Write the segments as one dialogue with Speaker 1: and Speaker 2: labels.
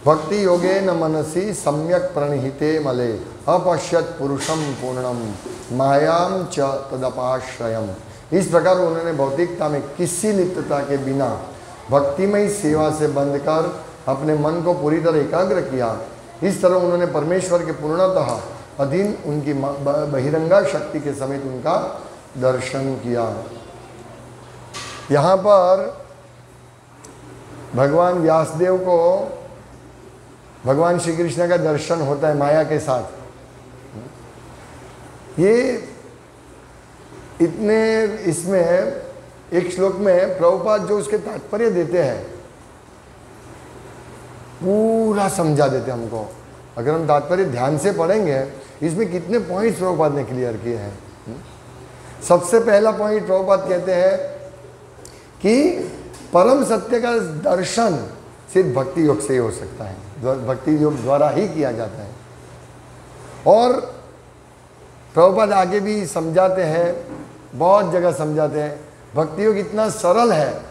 Speaker 1: भक्ति योगे न मनसी सम्यक प्रणहिते मले अपश्यत पुरुषम पूर्णम मायाम च तदपाश्रयम। इस प्रकार उन्होंने भौतिकता में किसी लिप्तता के बिना भक्तिमय सेवा से बंध कर अपने मन को पूरी तरह एकाग्र किया। इस तरह उन्होंने परमेश्वर के पूर्णतः अधीन उनकी बहिरंगा शक्ति के समेत उनका दर्शन किया। यहाँ पर भगवान व्यासदेव को भगवान श्री कृष्ण का दर्शन होता है माया के साथ। ये इतने इसमें एक श्लोक में प्रभुपाद जो उसके तात्पर्य देते हैं पूरा समझा देते हमको। अगर हम तात्पर्य ध्यान से पढ़ेंगे इसमें कितने पॉइंट्स प्रभुपाद ने क्लियर किए हैं। सबसे पहला पॉइंट प्रभुपाद कहते हैं कि परम सत्य का दर्शन सिर्फ भक्ति योग से ही हो सकता है, भक्ति योग द्वारा ही किया जाता है। और प्रभुपाद आगे भी समझाते हैं, बहुत जगह समझाते हैं, भक्ति योग इतना सरल है,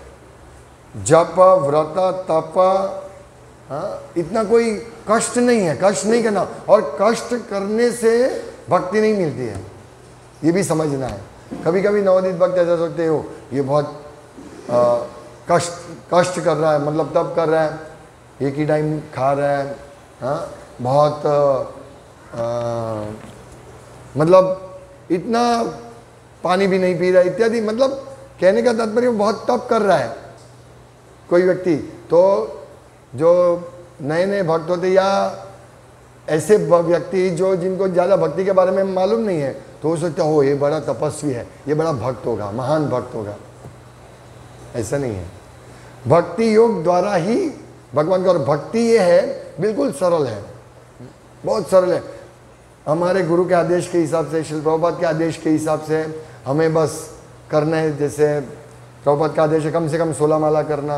Speaker 1: जप व्रत तप इतना कोई कष्ट नहीं है, कष्ट नहीं करना, और कष्ट करने से भक्ति नहीं मिलती है, ये भी समझना है। कभी कभी नवोदित भक्त ऐसा सोचते हो ये बहुत कष्ट कर रहा है, मतलब तप कर रहा है, एक ही टाइम खा रहा है, बहुत मतलब इतना पानी भी नहीं पी रहा है इत्यादि। मतलब कहने का तात्पर्य बहुत तप कर रहा है कोई व्यक्ति। तो जो नए नए भक्त होते या ऐसे व्यक्ति जो जिनको ज़्यादा भक्ति के बारे में मालूम नहीं है, तो वो सोचते हो ये बड़ा तपस्वी है, ये बड़ा भक्त होगा, महान भक्त होगा। ऐसा नहीं है, भक्ति योग द्वारा ही भगवान का। और भक्ति ये है बिल्कुल सरल है, बहुत सरल है। हमारे गुरु के आदेश के हिसाब से, श्रील प्रभुपाद के आदेश के हिसाब से हमें बस करना है। जैसे प्रभुपाद का आदेश है कम से कम 16 माला करना,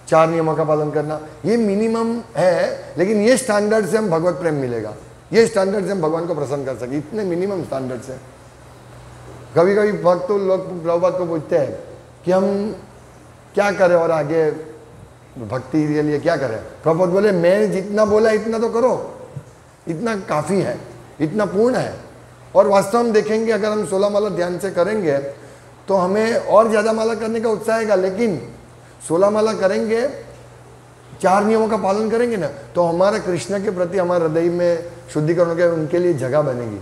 Speaker 1: 4 नियमों का पालन करना, ये मिनिमम है। लेकिन ये स्टैंडर्ड से हम भगवत प्रेम मिलेगा, ये स्टैंडर्ड से हम भगवान को प्रसन्न कर सके, इतने मिनिमम स्टैंडर्ड से। कभी कभी भक्त लोग प्रभुपाद को पूछते हैं कि हम क्या करें और आगे भक्ति के लिए क्या करें। प्रभुपाद बोले मैं जितना बोला इतना तो करो, इतना काफ़ी है, इतना पूर्ण है। और वास्तव में देखेंगे अगर हम 16 माला ध्यान से करेंगे तो हमें और ज़्यादा माला करने का उत्साह आएगा। लेकिन 16 माला करेंगे, 4 नियमों का पालन करेंगे ना, तो हमारा कृष्ण के प्रति हमारे हृदय में शुद्धिकरण के उनके लिए जगह बनेगी,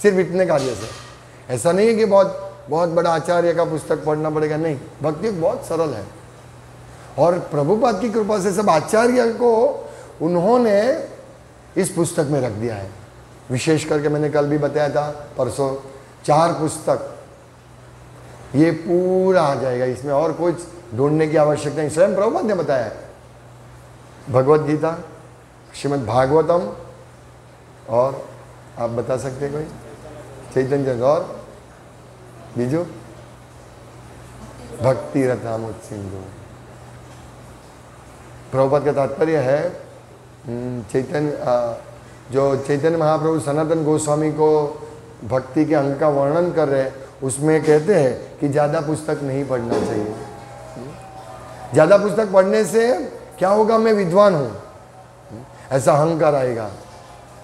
Speaker 1: सिर्फ इतने कार्य से। ऐसा नहीं है कि बहुत बहुत बड़ा आचार्य का पुस्तक पढ़ना पड़ेगा, नहीं। भक्ति बहुत सरल है। और प्रभुपाद की कृपा से सब आचार्य को उन्होंने इस पुस्तक में रख दिया है। विशेष करके मैंने कल भी बताया था, परसों, 4 पुस्तक ये पूरा आ जाएगा, इसमें और कुछ ढूंढने की आवश्यकता नहीं, स्वयं प्रभुपाद ने बताया है। भगवत गीता, श्रीमद् भागवतम, और आप बता सकते हैं कोई चैतन्य, और बीजू भक्ति रत्नामृत सिंधु। प्रभुपाद का तात्पर्य है जो चैतन्य महाप्रभु सनातन गोस्वामी को भक्ति के अंग का वर्णन कर रहे हैं, उसमें कहते हैं कि ज़्यादा पुस्तक नहीं पढ़ना चाहिए। ज़्यादा पुस्तक पढ़ने से क्या होगा, मैं विद्वान हूँ, ऐसा अहंकार आएगा।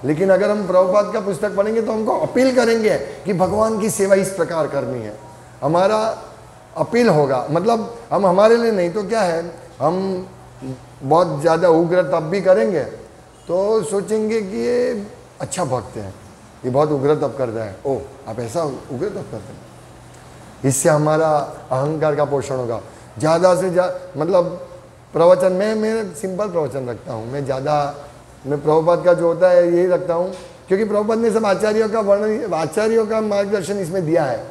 Speaker 1: लेकिन अगर हम प्रभुपाद का पुस्तक पढ़ेंगे तो हमको अपील करेंगे कि भगवान की सेवा इस प्रकार करनी है, हमारा अपील होगा। मतलब हम हमारे लिए नहीं तो क्या है, हम बहुत ज़्यादा उग्र तप भी करेंगे तो सोचेंगे कि ये अच्छा भक्त है, ये बहुत उग्र तप करता है, ओ आप ऐसा उग्र तप करते हैं। इससे हमारा अहंकार का पोषण होगा। ज़्यादा से ज़्यादा मतलब प्रवचन में मैं सिंपल प्रवचन रखता हूँ, मैं प्रभुपाद का जो होता है यही रखता हूँ, क्योंकि प्रभुपाद ने सब आचार्यों का वर्णन, आचार्यों का मार्गदर्शन इसमें दिया है।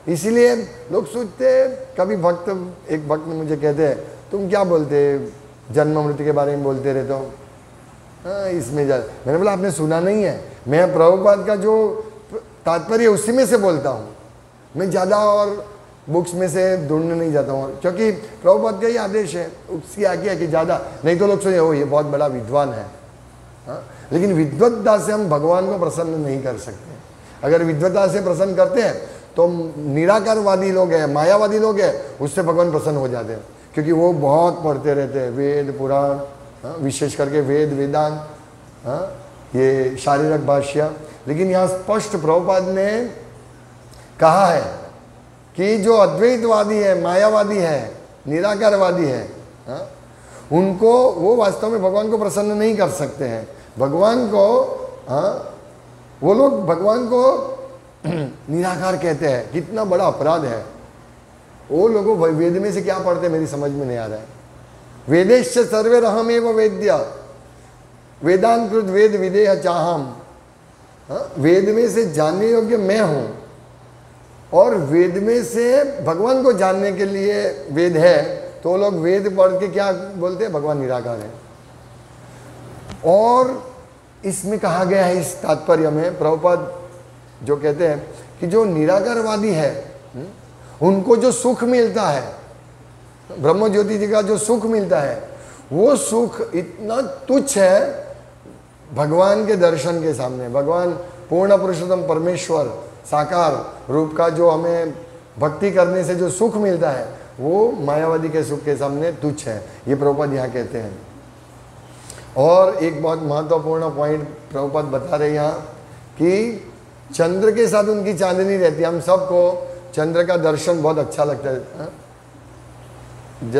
Speaker 1: इसीलिए लोग सोचते, कभी भक्त, एक भक्त ने मुझे कहते हैं तुम क्या बोलते, जन्म मृत्यु के बारे में बोलते रहते हो, हाँ इसमें जा। मैंने बोला आपने सुना नहीं है, मैं प्रभुपाद का जो तात्पर्य उसी में से बोलता हूँ, मैं ज़्यादा और बुक्स में से ढूंढने नहीं जाता हूँ, क्योंकि प्रभुपाद का ही आदेश है, उसकी आज्ञा है कि ज़्यादा नहीं तो लोग सोचे हो ये बहुत बड़ा विद्वान है। हाँ, लेकिन विद्वत्ता से हम भगवान को प्रसन्न नहीं कर सकते। अगर विद्वत्ता से प्रसन्न करते हैं तो निराकारवादी लोग हैं, मायावादी लोग हैं, उससे भगवान प्रसन्न हो जाते हैं, क्योंकि वो बहुत पढ़ते रहते हैं वेद पुराण, हाँ, विशेष करके वेद वेदांत, हाँ, ये शारीरिक भाष्य। लेकिन यहाँ स्पष्ट प्रभुपाद ने कहा है कि जो अद्वैतवादी है, मायावादी है, निराकारवादी है, हाँ, उनको वो वास्तव में भगवान को प्रसन्न नहीं कर सकते हैं। भगवान को, हाँ, वो लोग भगवान को निराकार कहते हैं। कितना बड़ा अपराध है। वो लोगों वेद में से क्या पढ़ते मेरी समझ में नहीं आ रहा है। वेदेश्च सर्वे रहमेव वेद्य वेदांकृत वेद विदेह चाहम, हाँ, वेद में से जानने योग्य मैं हूं और वेद में से भगवान को जानने के लिए वेद है। तो लोग वेद पढ़ के क्या बोलते हैं? भगवान निराकार है। और इसमें कहा गया है, इस तात्पर्य में प्रभुपाद जो कहते हैं कि जो निराकारवादी है उनको जो सुख मिलता है, ब्रह्म ज्योति जी का जो सुख मिलता है, वो सुख इतना तुच्छ है भगवान के दर्शन के सामने। भगवान पूर्ण पुरुषोत्तम परमेश्वर साकार रूप का जो हमें भक्ति करने से जो सुख मिलता है, वो मायावादी के सुख के सामने तुच्छ है। ये प्रभुपाद यहाँ कहते हैं। और एक बहुत महत्वपूर्ण पॉइंट प्रभुपाद बता रहे यहाँ कि चंद्र के साथ उनकी चांदनी रहती है। हम सबको चंद्र का दर्शन बहुत अच्छा लगता है,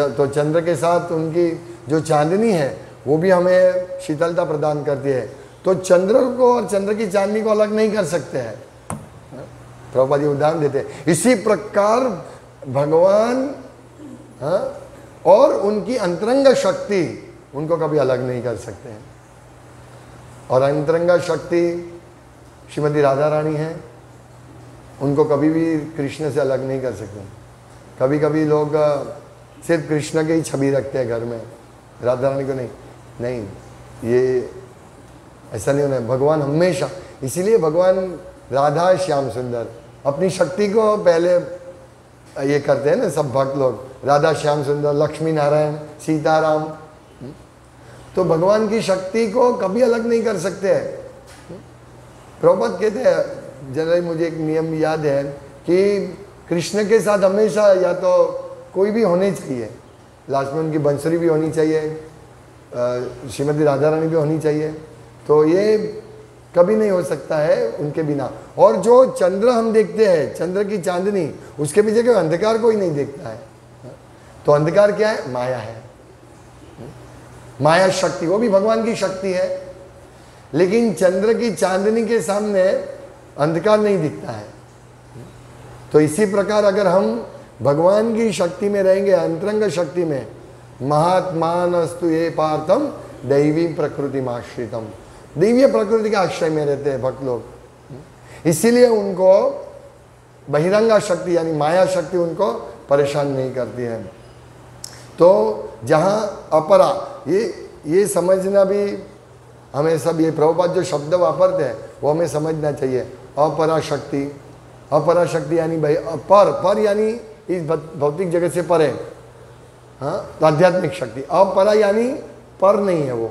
Speaker 1: तो चंद्र के साथ उनकी जो चांदनी है वो भी हमें शीतलता प्रदान करती है। तो चंद्र को और चंद्र की चांदनी को अलग नहीं कर सकते हैं। प्रभुपाद जी उदाहरण देते हैं। इसी प्रकार भगवान, हाँ, और उनकी अंतरंग शक्ति उनको कभी अलग नहीं कर सकते हैं। और अंतरंग शक्ति श्रीमती राधा रानी है, उनको कभी भी कृष्ण से अलग नहीं कर सकते। कभी कभी लोग सिर्फ कृष्ण की ही छवि रखते हैं घर में, राधा रानी को नहीं, ये ऐसा नहीं होना है। भगवान हमेशा, इसीलिए भगवान राधा श्याम सुंदर अपनी शक्ति को पहले ये करते हैं ना सब भक्त लोग, राधा श्याम सुंदर, लक्ष्मी नारायण, सीताराम। तो भगवान की शक्ति को कभी अलग नहीं कर सकते हैं। प्रभुपाद कहते हैं, जनरली मुझे एक नियम याद है कि कृष्ण के साथ हमेशा या तो कोई भी होने चाहिए, लास्ट में उनकी बंसुरी भी होनी चाहिए, श्रीमती राधा रानी भी होनी चाहिए। तो ये कभी नहीं हो सकता है उनके बिना। और जो चंद्र हम देखते हैं, चंद्र की चांदनी, उसके पीछे कोई अंधकार कोई नहीं देखता है। तो अंधकार क्या है? माया है, माया शक्ति, वो भी भगवान की शक्ति है। लेकिन चंद्र की चांदनी के सामने अंधकार नहीं दिखता है। तो इसी प्रकार अगर हम भगवान की शक्ति में रहेंगे, अंतरंग शक्ति में, महात्मानस्तु ये पार्थम दैवी प्रकृति आश्रितम, दिव्य प्रकृति के आश्रय में रहते हैं भक्त लोग। इसीलिए उनको बहिरंगा शक्ति यानी माया शक्ति उनको परेशान नहीं करती है। तो जहाँ अपरा, ये समझना भी हमें सब, ये प्रभुपाद जो शब्द वापरते हैं वो हमें समझना चाहिए। अपरा शक्ति, अपरा शक्ति यानी भाई पर यानी इस भौतिक जगत से परे, हाँ, तो आध्यात्मिक शक्ति। अपरा यानी पर नहीं है, वो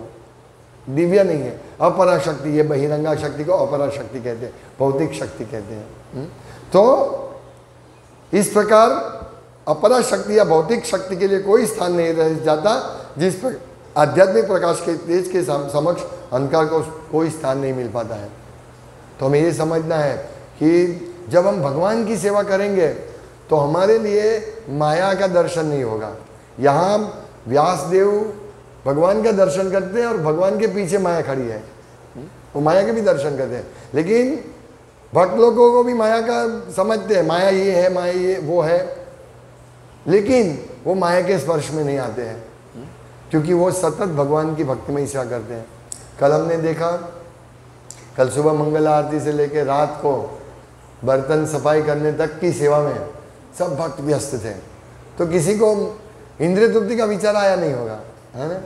Speaker 1: दिव्य नहीं है। अपरा शक्ति, ये बहिरंगा शक्ति को अपरा शक्ति कहते हैं, भौतिक शक्ति कहते हैं। तो इस प्रकार अपरा शक्ति या भौतिक शक्ति के लिए कोई स्थान नहीं रह जाता, जिस पर आध्यात्मिक प्रकाश के तेज के समक्ष अंधकार को कोई स्थान नहीं मिल पाता है। तो हमें ये समझना है कि जब हम भगवान की सेवा करेंगे तो हमारे लिए माया का दर्शन नहीं होगा। यहाँ व्यासदेव भगवान का दर्शन करते हैं और भगवान के पीछे माया खड़ी है, वो माया के भी दर्शन करते हैं। लेकिन भक्त लोगों को भी माया का समझते हैं, माया ये है, माया ये वो है, लेकिन वो माया के स्पर्श में नहीं आते हैं, क्योंकि वो सतत भगवान की भक्ति में ही सेवा करते हैं। कल हमने देखा, कल सुबह मंगल आरती से लेकर रात को बर्तन सफाई करने तक की सेवा में सब भक्त व्यस्त थे। तो किसी को इंद्रिय तृप्ति का विचार आया नहीं होगा, है ना।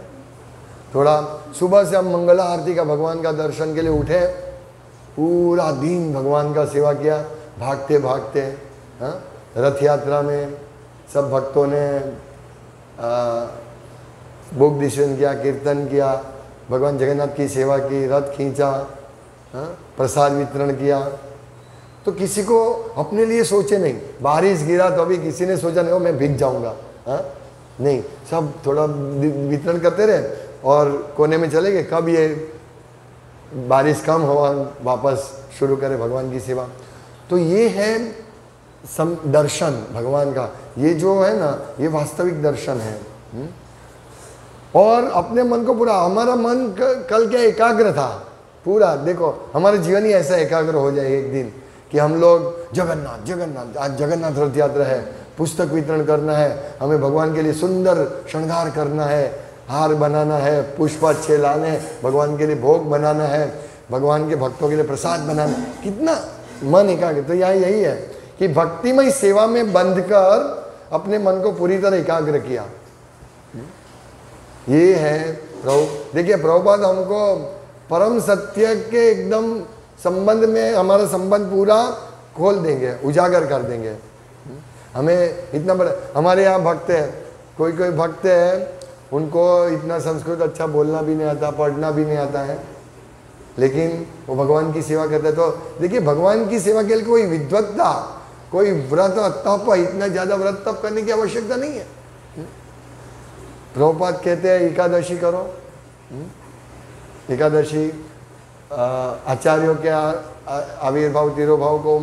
Speaker 1: थोड़ा सुबह से हम मंगला आरती का भगवान का दर्शन के लिए उठे, पूरा दिन भगवान का सेवा किया, भागते भागते, हाँ, रथ यात्रा में सब भक्तों ने भोग दिशन किया, कीर्तन किया, भगवान जगन्नाथ की सेवा की, रथ खींचा, हाँ, प्रसाद वितरण किया। तो किसी को अपने लिए सोचे नहीं, बारिश गिरा तो अभी किसी ने सोचा नहीं हो मैं भीग जाऊंगा, हाँ, नहीं, सब थोड़ा वितरण करते रहे। और कोने में चले गए, कब ये बारिश कम हुआ वापस शुरू करें भगवान की सेवा। तो ये है दर्शन भगवान का, ये जो है ना ये वास्तविक दर्शन है। और अपने मन को पूरा, हमारा मन कल क्या एकाग्र था पूरा, देखो हमारा जीवन ही ऐसा एकाग्र हो जाए एक दिन कि हम लोग जगन्नाथ जगन्नाथ, आज जगन्नाथ रथ यात्रा है, पुस्तक वितरण करना है, हमें भगवान के लिए सुंदर श्रृंगार करना है, हार बनाना है, पुष्प अच्छे लाने, भगवान के लिए भोग बनाना है, भगवान के भक्तों के लिए प्रसाद बनाना, कितना मन एकाग्र। तो यहाँ यही है कि भक्तिमय सेवा में बंध कर अपने मन को पूरी तरह एकाग्र किया। ये है प्रभु। देखिए प्रभुपाद हमको परम सत्य के एकदम संबंध में हमारा संबंध पूरा खोल देंगे, उजागर कर देंगे। हमें इतना बड़ा, हमारे यहाँ भक्त है, कोई कोई भक्त है उनको इतना संस्कृत अच्छा बोलना भी नहीं आता, पढ़ना भी नहीं आता है, लेकिन वो भगवान की सेवा करते हैं। तो देखिए भगवान की सेवा के लिए कोई विद्वत्ता, कोई व्रत तप, इतना ज़्यादा व्रत तप करने की आवश्यकता नहीं है। प्रभुपाद कहते हैं एकादशी करो, एकादशी आचार्यों के आविर्भाव तिरोभाव को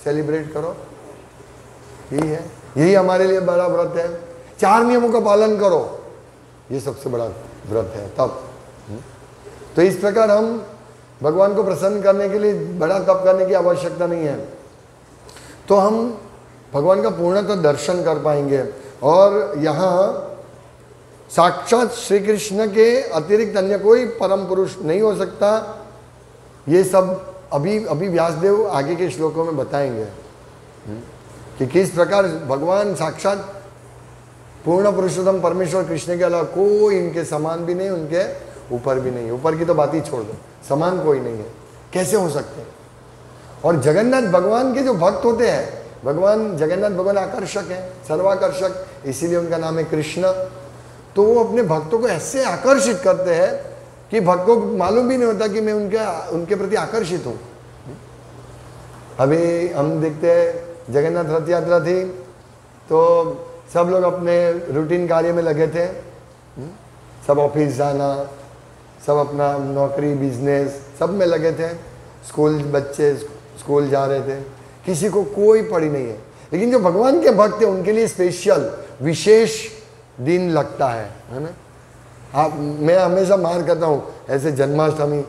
Speaker 1: सेलिब्रेट करो, यही है, यही हमारे लिए बड़ा व्रत है। 4 नियमों का पालन करो, ये सबसे बड़ा व्रत है तप। तो इस प्रकार हम भगवान को प्रसन्न करने के लिए बड़ा तप करने की आवश्यकता नहीं है, तो हम भगवान का पूर्णतः दर्शन कर पाएंगे। और यहाँ साक्षात श्री कृष्ण के अतिरिक्त अन्य कोई परम पुरुष नहीं हो सकता। ये सब अभी व्यासदेव आगे के श्लोकों में बताएंगे कि किस प्रकार भगवान साक्षात पूर्ण पुरुषोत्तम परमेश्वर कृष्ण के अलावा कोई इनके समान भी नहीं, उनके ऊपर भी नहीं। ऊपर की तो बात ही छोड़ दो, समान कोई नहीं है, कैसे हो सकते हैं। और जगन्नाथ भगवान के जो भक्त होते हैं, भगवान जगन्नाथ भगवान आकर्षक हैं, सर्वाकर्षक, इसीलिए उनका नाम है कृष्ण। तो वो अपने भक्तों को ऐसे आकर्षित करते हैं कि भक्त को मालूम भी नहीं होता कि मैं उनके प्रति आकर्षित हूँ। अभी हम देखते हैं जगन्नाथ रथ यात्रा थी तो सब लोग अपने रूटीन कार्य में लगे थे, सब ऑफिस जाना, सब अपना नौकरी बिजनेस सब में लगे थे, स्कूल बच्चे स्कूल जा रहे थे, किसी को कोई पड़ी नहीं है। लेकिन जो भगवान के भक्त हैं उनके लिए स्पेशल विशेष दिन लगता है ना। आप, मैं हमेशा मार करता हूँ ऐसे जन्माष्टमी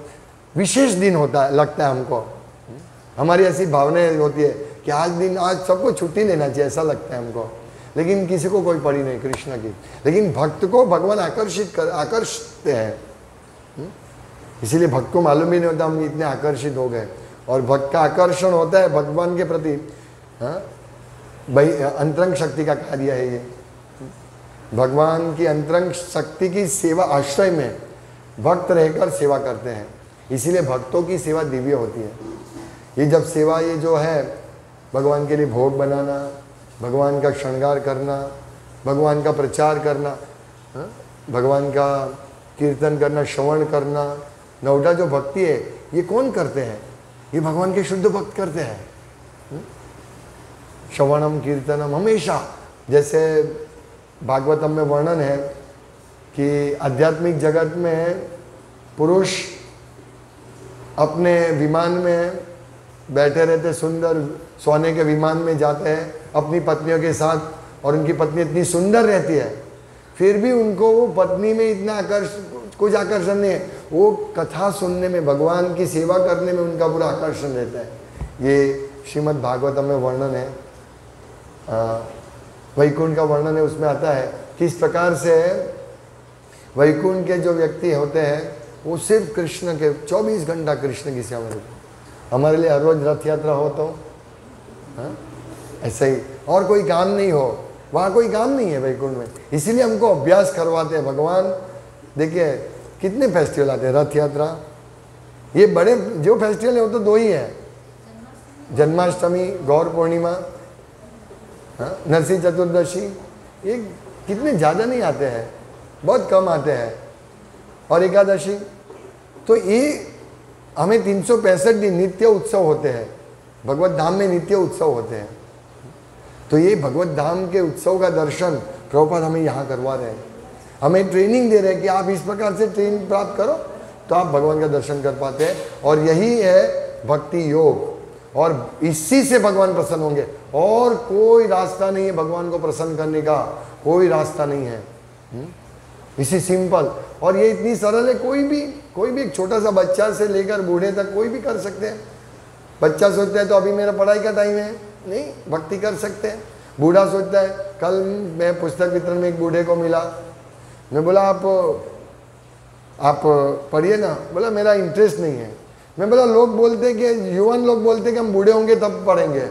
Speaker 1: विशेष दिन होता है, लगता है हमको, हमारी ऐसी भावनाएं होती है कि आज सबको छुट्टी लेना चाहिए, ऐसा लगता है हमको। लेकिन किसी को कोई पड़ी नहीं कृष्ण की, लेकिन भक्त को भगवान आकर्षित हैं, इसीलिए भक्त को मालूम ही नहीं होता हम इतने आकर्षित हो गए। और भक्त का आकर्षण होता है भगवान के प्रति, भाई अंतरंग शक्ति का कार्य है ये। भगवान की अंतरंग शक्ति की सेवा आश्रय में भक्त रहकर सेवा करते हैं, इसीलिए भक्तों की सेवा दिव्य होती है। ये जब सेवा ये जो है भगवान के लिए भोग बनाना, भगवान का श्रृंगार करना, भगवान का प्रचार करना, भगवान का कीर्तन करना, श्रवण करना, नौटा जो भक्ति है ये कौन करते हैं? ये भगवान के शुद्ध भक्त करते हैं। श्रवणम कीर्तनम हमेशा, जैसे भागवतम में वर्णन है कि आध्यात्मिक जगत में पुरुष अपने विमान में बैठे रहते, सुंदर सोने के विमान में जाते हैं अपनी पत्नियों के साथ, और उनकी पत्नी इतनी सुंदर रहती है, फिर भी उनको वो पत्नी में इतना कुछ आकर्षण नहीं है। वो कथा सुनने में, भगवान की सेवा करने में उनका पूरा आकर्षण रहता है। ये श्रीमद् भागवतम में वर्णन है, वैकुंठ का वर्णन है, उसमें आता है किस प्रकार से वैकुंठ के जो व्यक्ति होते हैं वो सिर्फ कृष्ण के 24 घंटा कृष्ण की सेवा करते हैं। हमारे लिए हर रोज रथ यात्रा हो तो ऐसे ही, और कोई काम नहीं हो, वहाँ कोई काम नहीं है वैकुंठ में, इसीलिए हमको अभ्यास करवाते हैं भगवान। देखिए कितने फेस्टिवल आते हैं, रथ यात्रा, ये बड़े जो फेस्टिवल है वो तो 2 ही है, जन्माष्टमी, गौर पूर्णिमा, नरसिंह चतुर्दशी, ये कितने ज़्यादा नहीं आते हैं, बहुत कम आते हैं, और एकादशी। तो ये हमें 365 दिन नित्य उत्सव होते हैं, भगवत धाम में नित्य उत्सव होते हैं। तो ये भगवत धाम के उत्सव का दर्शन प्रभुपाद हमें यहाँ करवा रहे हैं। हमें ट्रेनिंग दे रहे हैं कि आप इस प्रकार से ट्रेनिंग प्राप्त करो तो आप भगवान का दर्शन कर पाते हैं। और यही है भक्ति योग, और इसी से भगवान प्रसन्न होंगे। और कोई रास्ता नहीं है भगवान को प्रसन्न करने का, कोई रास्ता नहीं है। इसी सिंपल, और ये इतनी सरल है, कोई भी एक छोटा सा बच्चा से लेकर बूढ़े तक कोई भी कर सकते हैं। बच्चा सोचता है तो अभी मेरा पढ़ाई का टाइम है, नहीं, भक्ति कर सकते हैं। बूढ़ा सोचता है, कल मैं पुस्तक वितरण में एक बूढ़े को मिला, मैं बोला आप पढ़िए ना, बोला मेरा इंटरेस्ट नहीं है। मैं बोला लोग बोलते कि युवान लोग बोलते कि हम बूढ़े होंगे तब पढ़ेंगे,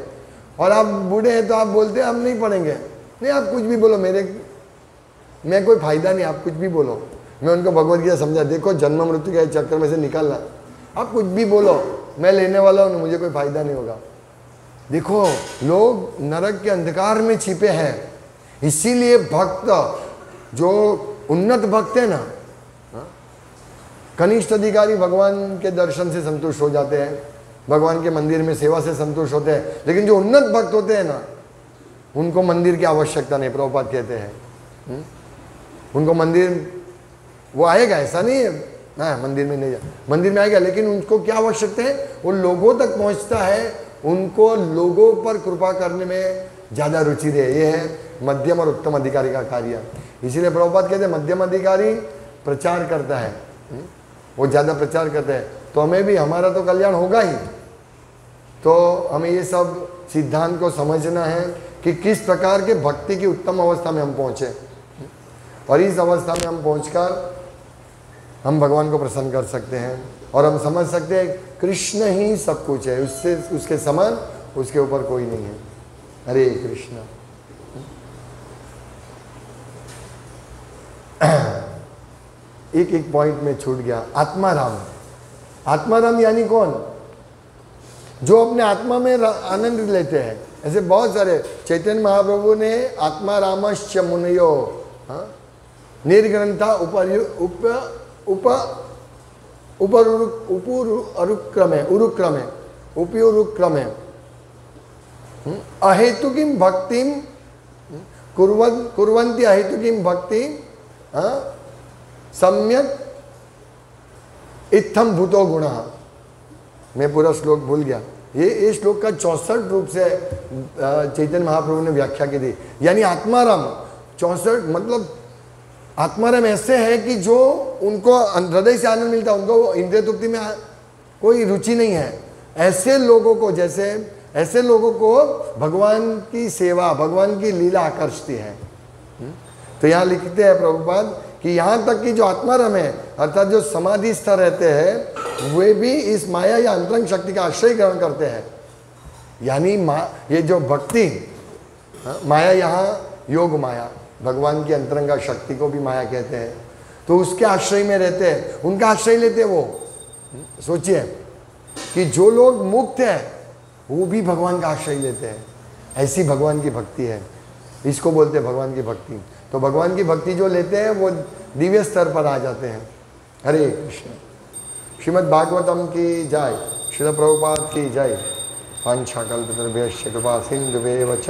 Speaker 1: और आप बूढ़े हैं तो आप बोलते हैं हम नहीं पढ़ेंगे। नहीं, आप कुछ भी बोलो, मैं कोई फायदा नहीं, आप कुछ भी बोलो। मैं उनको भगवद गीता समझा, देखो जन्म मृत्यु के चक्कर में से निकलना, आप कुछ भी बोलो, मैं लेने वाला हूँ, मुझे कोई फायदा नहीं होगा। देखो लोग नरक के अंधकार में छिपे हैं, इसीलिए भक्त जो उन्नत भक्त है ना, कनिष्ठ अधिकारी भगवान के दर्शन से संतुष्ट हो जाते हैं, भगवान के मंदिर में सेवा से संतुष्ट होते हैं। लेकिन जो उन्नत भक्त होते हैं ना, उनको मंदिर की आवश्यकता नहीं, प्रभुपाद कहते हैं। उनको मंदिर वो आएगा, ऐसा नहीं है हाँ मंदिर में नहीं जा, मंदिर में आएगा, लेकिन उनको क्या आवश्यकता है, वो लोगों तक पहुंचता है, उनको लोगों पर कृपा करने में ज़्यादा रुचि रहे। ये है मध्यम और उत्तम अधिकारी का कार्य। इसीलिए प्रभुपाद कहते हैं मध्यम अधिकारी प्रचार करता है, वो ज़्यादा प्रचार करते हैं, तो हमें भी, हमारा तो कल्याण होगा ही। तो हमें ये सब सिद्धांत को समझना है कि किस प्रकार के भक्ति की उत्तम अवस्था में हम पहुँचे, और इस अवस्था में हम पहुँचकर हम भगवान को प्रसन्न कर सकते हैं, और हम समझ सकते हैं कृष्ण ही सब कुछ है, उससे उसके समान उसके ऊपर कोई नहीं है। हरे कृष्ण। एक पॉइंट में छूट गया, आत्माराम। आत्माराम यानी कौन? जो अपने आत्मा में आनंद लेते हैं। ऐसे बहुत सारे, चैतन्य महाप्रभु ने आत्मारामश्च मुनयो निर्ग्रंथा उरुक्रमे अहेतुकीं भक्तिं कुर्वन्ति अहेतुकीं भक्ति सम्यक इत्थम भूतो गुणः। मैं पूरा श्लोक भूल गया। ये श्लोक का 64 रूप से चैतन्य महाप्रभु ने व्याख्या की थी। यानी आत्माराम 64, मतलब आत्माराम ऐसे है कि जो उनको हृदय से आनंद मिलता है, उनको इंद्रिय तृप्ति में कोई रुचि नहीं है। ऐसे लोगों को, जैसे ऐसे लोगों को भगवान की सेवा, भगवान की लीला आकर्षती है। तो यहाँ लिखते हैं प्रभुपाद कि यहाँ तक कि जो आत्माराम है, अर्थात जो समाधि स्तर रहते हैं, वे भी इस माया या अंतरंग शक्ति का आश्रय ग्रहण करते हैं। यानी ये जो भक्ति माया, यहाँ योग माया, भगवान की अंतरंगा शक्ति को भी माया कहते हैं, तो उसके आश्रय में रहते हैं, उनका आश्रय लेते हैं। वो सोचिए कि जो लोग मुक्त हैं वो भी भगवान का आश्रय लेते हैं। ऐसी भगवान की भक्ति है, इसको बोलते हैं भगवान की भक्ति। तो भगवान की भक्ति जो लेते हैं वो दिव्य स्तर पर आ जाते हैं। हरे कृष्ण। श्रीमद् भागवतम की जय, श्रील प्रभुपाद की जय। वाञ्छाकल्पतरुभ्यश्च कृपा सिन्धुभ्येव च